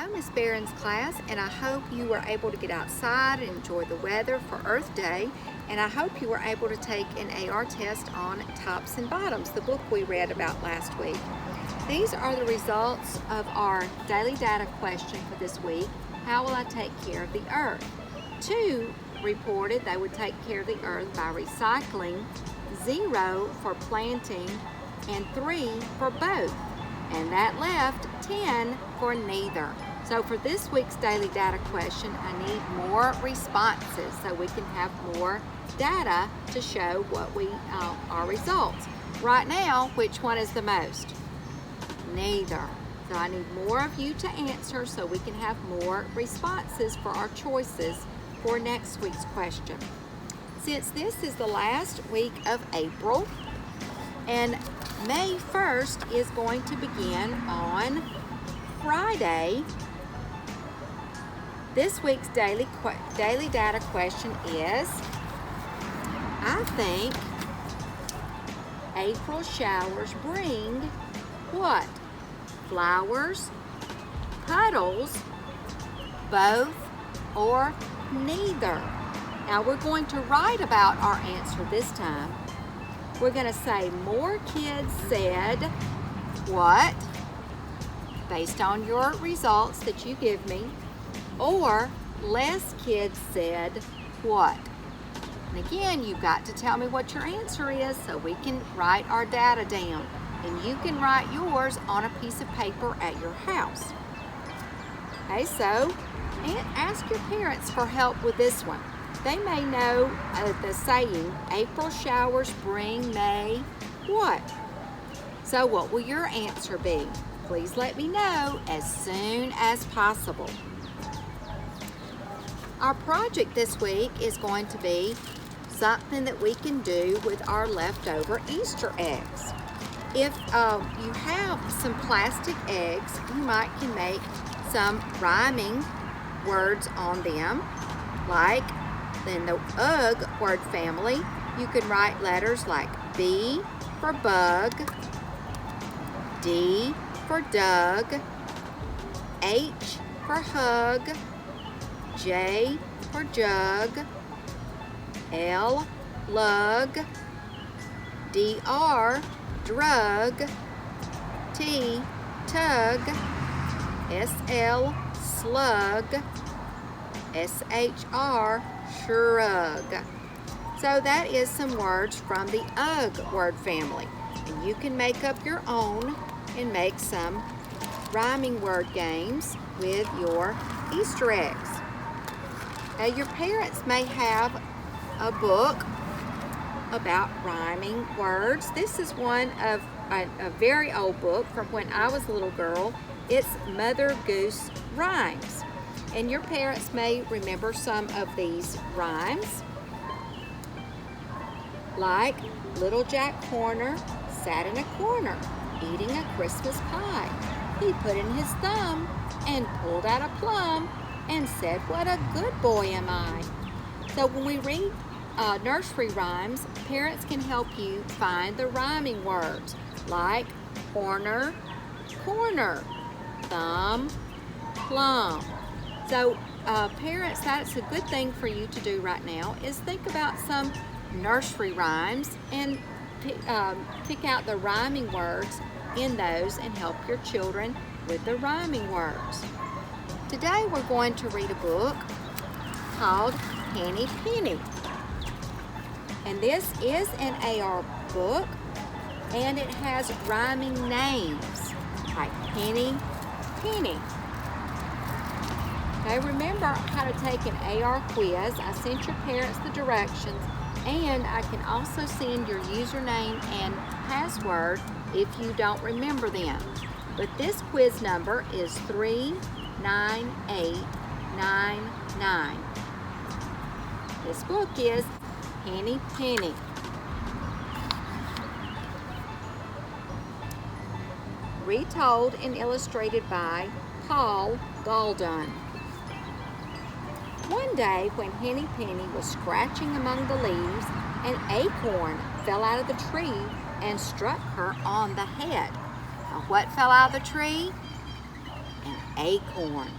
Hello, Miss Barron's class, and I hope you were able to get outside and enjoy the weather for Earth Day, and I hope you were able to take an AR test on Tops and Bottoms, the book we read about last week. These are the results of our daily data question for this week. How will I take care of the earth? 2 reported they would take care of the earth by recycling, 0 for planting, and 3 for both. And that left 10 for neither. So for this week's daily data question, I need more responses so we can have more data to show what our results. Right now, which one is the most? Neither. So I need more of you to answer so we can have more responses for our choices for next week's question. Since this is the last week of April, and May 1st is going to begin on Friday, this week's daily data question is, I think April showers bring what? Flowers, puddles, both, or neither? Now we're going to write about our answer this time. We're going to say more kids said what, based on your results that you give me, or less kids said what. And again, you've got to tell me what your answer is so we can write our data down. And you can write yours on a piece of paper at your house. Okay, so ask your parents for help with this one. They may know the saying, April showers bring May what? So what will your answer be? Please let me know as soon as possible. Our project this week is going to be something that we can do with our leftover Easter eggs. If you have some plastic eggs, you can make some rhyming words on them, like in the UG word family, you can write letters like B for bug, D for Doug, H for hug, J for jug, L lug, DR drug, T tug, SL slug, SHR shrug. So that is some words from the UG word family. And you can make up your own and make some rhyming word games with your Easter eggs. Now your parents may have a book about rhyming words. This is one of a very old book from when I was a little girl. It's Mother Goose Rhymes. And your parents may remember some of these rhymes, like Little Jack Horner sat in a corner eating a Christmas pie. He put in his thumb and pulled out a plum and said, "What a good boy am I." So when we read nursery rhymes, parents can help you find the rhyming words, like corner, corner, thumb, plum. So parents, that's a good thing for you to do right now, is think about some nursery rhymes and pick out the rhyming words in those and help your children with the rhyming words. Today we're going to read a book called Henny Penny. And this is an AR book, and it has rhyming names like Henny Penny. Okay, remember how to take an AR quiz. I sent your parents the directions, and I can also send your username and password if you don't remember them. But this quiz number is 39899. This book is Henny Penny. Retold and illustrated by Paul Galdun. One day when Henny Penny was scratching among the leaves, an acorn fell out of the tree and struck her on the head. Now what fell out of the tree? An acorn.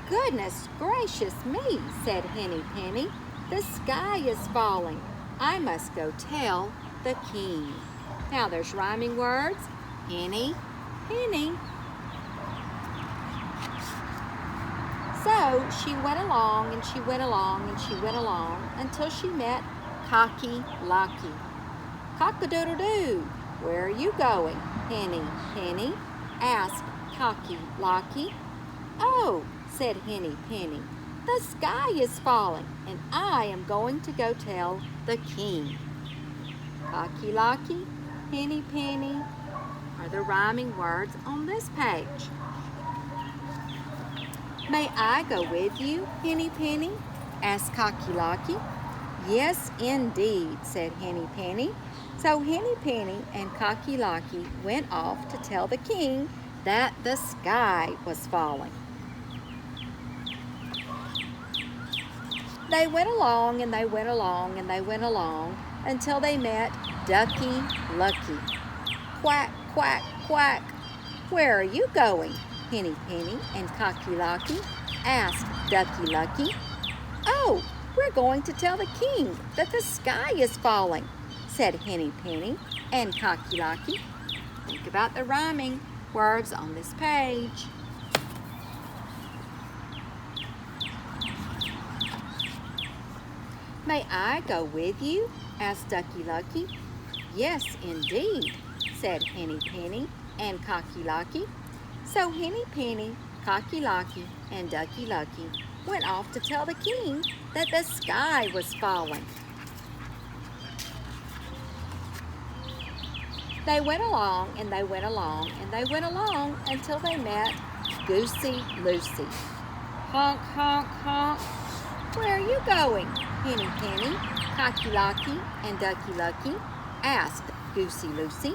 "Goodness gracious me," said Henny Penny. "The sky is falling. I must go tell the king." Now there's rhyming words. Henny, penny. So she went along and she went along and she went along until she met Cocky Locky. "Cock-a-doodle-doo, where are you going, Henny Penny?" asked Cocky Locky. "Oh," said Henny Penny, "the sky is falling and I am going to go tell the king." Cocky Locky, Henny Penny are the rhyming words on this page. "May I go with you, Henny Penny?" asked Cocky Locky. "Yes, indeed," said Henny Penny. So Henny Penny and Cocky Locky went off to tell the king that the sky was falling. They went along and they went along and they went along until they met Ducky Lucky. "Quack, quack, quack, where are you going, Henny Penny and Cocky Locky?" asked Ducky Lucky. "Oh, we're going to tell the king that the sky is falling," said Henny Penny and Cocky Locky. Think about the rhyming words on this page. "May I go with you?" asked Ducky Lucky. "Yes, indeed," said Henny Penny and Cocky Locky. So Henny Penny, Cocky Locky, and Ducky Lucky went off to tell the king that the sky was falling. They went along and they went along and they went along until they met Goosey Lucy. "Honk, honk, honk, where are you going, Henny Penny, Cocky Locky, and Ducky Lucky?" asked Goosey Lucy.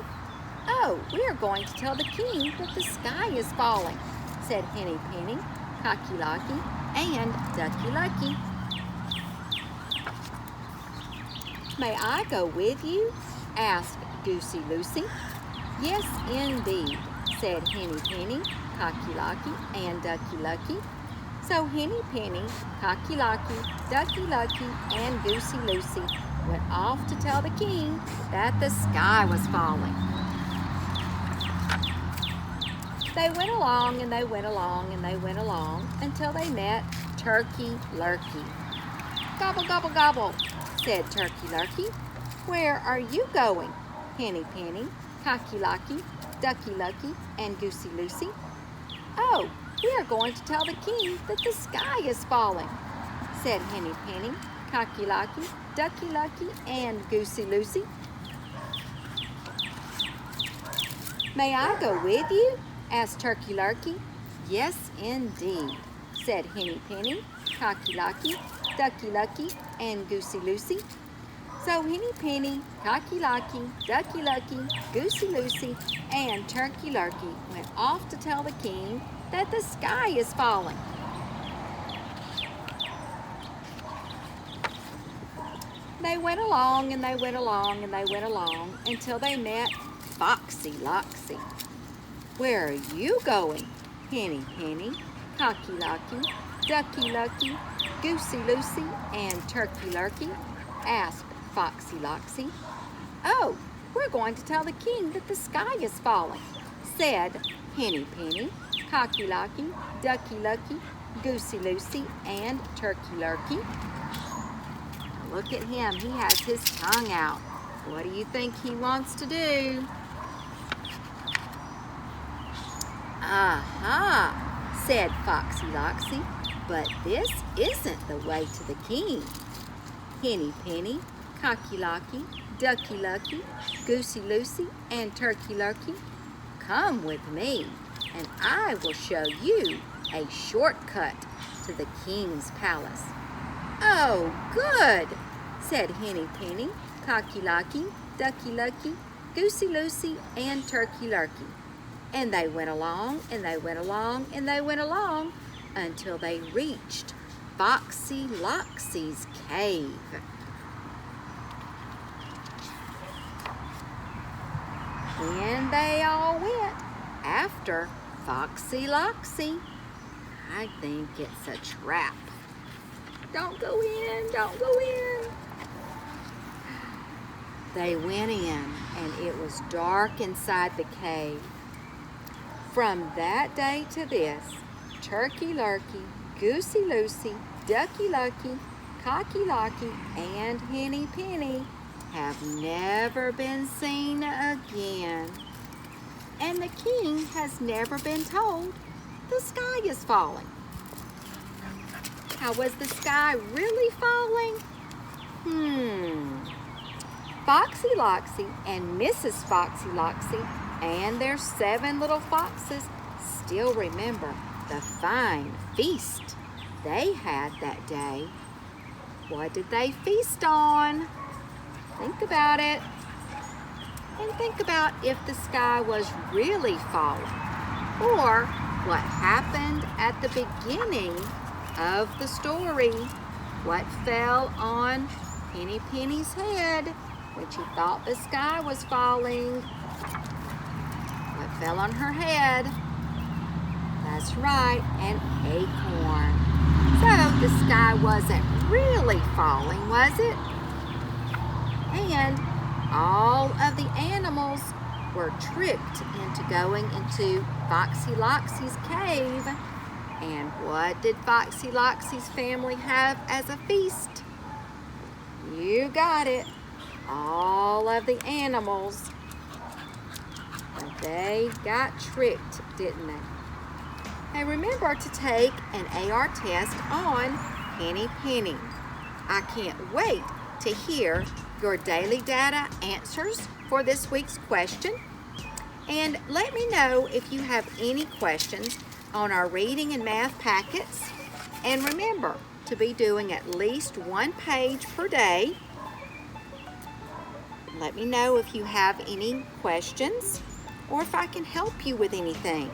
"Oh, we are going to tell the king that the sky is falling," said Henny Penny, Cocky Locky, and Ducky Lucky. "May I go with you?" asked Goosey Lucy. "Yes, indeed," said Henny Penny, Cocky Locky, and Ducky Lucky. So Henny Penny, Cocky Locky, Ducky Lucky, and Goosey Lucy went off to tell the king that the sky was falling. They went along and they went along and they went along until they met Turkey Lurkey. "Gobble, gobble, gobble," said Turkey Lurkey. "Where are you going, Henny Penny, Cocky Locky, Ducky Lucky, and Goosey Lucy?" "Oh, we are going to tell the king that the sky is falling," said Henny Penny, Cocky Locky, Ducky Lucky, and Goosey Lucy. "May I go with you?" asked Turkey Lurkey. "Yes, indeed," said Henny Penny, Cocky Locky, Ducky Lucky, and Goosey Lucy. So Henny Penny, Cocky Locky, Ducky Lucky, Goosey Lucy, and Turkey Lurkey went off to tell the king that the sky is falling. They went along and they went along and they went along until they met Foxy Loxy. "Where are you going, Henny Penny, Cocky Locky, Ducky Lucky, Goosey Lucy, and Turkey Lurkey?" asked Foxy Loxy. "Oh, we're going to tell the king that the sky is falling," said Henny Penny, Cocky Locky, Ducky Lucky, Goosey Lucy, and Turkey Lurkey. Look at him, he has his tongue out. What do you think he wants to do? "Aha," said Foxy Loxy, "but this isn't the way to the king. Henny Penny, Cocky Locky, Ducky Lucky, Goosey Lucy, and Turkey Lurkey, come with me, and I will show you a shortcut to the king's palace." "Oh, good," said Henny Penny, Cocky Locky, Ducky Lucky, Goosey Lucy, and Turkey Lurkey. And they went along, and they went along, and they went along until they reached Foxy Loxy's cave. in they all went after Foxy Loxy. I think it's a trap. Don't go in, don't go in. They went in, and it was dark inside the cave. From that day to this, Turkey Lurkey, Goosey Loosey, Ducky Lucky, Cocky Locky, and Henny Penny have never been seen again. And the king has never been told the sky is falling. How was the sky really falling? Foxy Loxy and Mrs. Foxy Loxy and their 7 little foxes still remember the fine feast they had that day. What did they feast on? Think about it. And think about if the sky was really falling, or what happened at the beginning of the story. What fell on Henny Penny's head when she thought the sky was falling? What fell on her head? That's right, an acorn. So the sky wasn't really falling, was it? And all of the animals were tricked into going into Foxy Loxy's cave. And what did Foxy Loxy's family have as a feast? You got it. All of the animals. And they got tricked, didn't they? Hey, remember to take an AR test on Henny Penny. I can't wait to hear your daily data answers for this week's question. And let me know if you have any questions on our reading and math packets. And remember to be doing at least 1 page per day. Let me know if you have any questions or if I can help you with anything.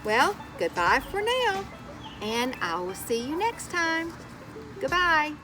Well, goodbye for now, and I will see you next time. Goodbye.